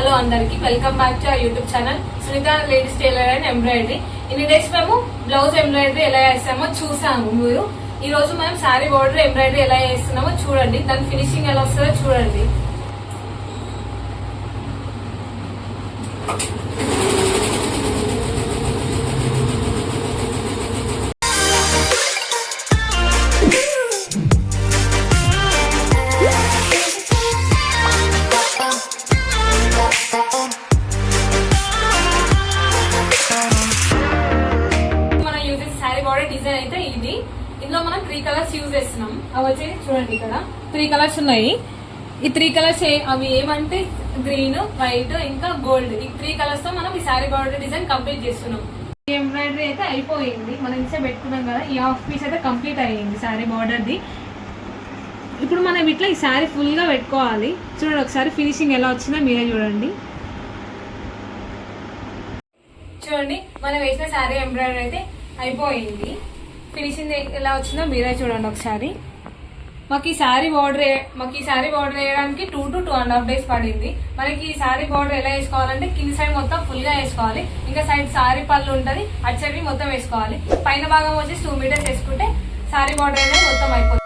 Hello అందరికి welcome back to our YouTube channel Sunitha ladies tailor and embroidery. ఇన్ని days మేము blouse embroidery ఎలా చేస్తామో చూసాము. మీరు ఈ రోజు మనం శారీ బోర్డర్ ఎంబ్రాయిడరీ ఎలా చేస్తున్నామో చూడండి, దాని ఫినిషింగ్ ఎలా వస్తుందో చూడండి. డిజైన్ అయితే ఇది. ఇందులో మనం 3 కలర్స్ యూజ్ చేస్తున్నాం. అవి వచ్చి చూడండి, ఇక్కడ 3 కలర్స్ ఉన్నాయి. ఈ 3 కలర్స్ అవి ఏమంటే గ్రీన్, వైట్ ఇంకా గోల్డ్. ఈ 3 కలర్స్ తో మనం ఈ శారీ బార్డర్ డిజైన్ కంప్లీట్ చేస్తున్నాం. ఈ ఎంబ్రాయిడరీ అయితే అయిపోయింది. మనం ఇంట్లో పెట్టుకున్నాం కదా, ఈ హాఫ్ పీస్ అయితే కంప్లీట్ అయ్యింది శారీ బార్డర్ది. ఇప్పుడు మనం ఇట్లా ఈ శారీ ఫుల్ గా పెట్టుకోవాలి. చూడండి ఒకసారి ఫినిషింగ్ ఎలా వచ్చిందో మీరే చూడండి. చూడండి మనం వేసిన శారీ ఎంబ్రాయిడరీ అయితే అయిపోయింది. ఫినిషింగ్ ఎలా వచ్చిందో మీరే చూడండి ఒకసారి. మాకు ఈ శారీ బార్డర్ వేయడానికి 2 to 2.5 days పడింది. మనకి ఈ శారీ బార్డర్ ఎలా వేసుకోవాలంటే కింది సైడ్ మొత్తం ఫుల్ గా వేసుకోవాలి, ఇంకా సైడ్ శారీ పళ్ళు ఉంటది, అటు సైడ్ మొత్తం వేసుకోవాలి. పైన భాగం వచ్చి 2 meters వేసుకుంటే శారీ బార్డర్ అనేది మొత్తం అయిపోతుంది.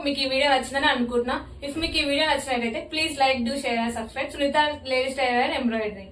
మీకు ఈ వీడియో నచ్చిందని అనుకుంటున్నా. ఇఫ్ మీకు ఈ వీడియో నచ్చినట్లయితే please like, do, share and subscribe Sunitha ladies tailor and embroidery.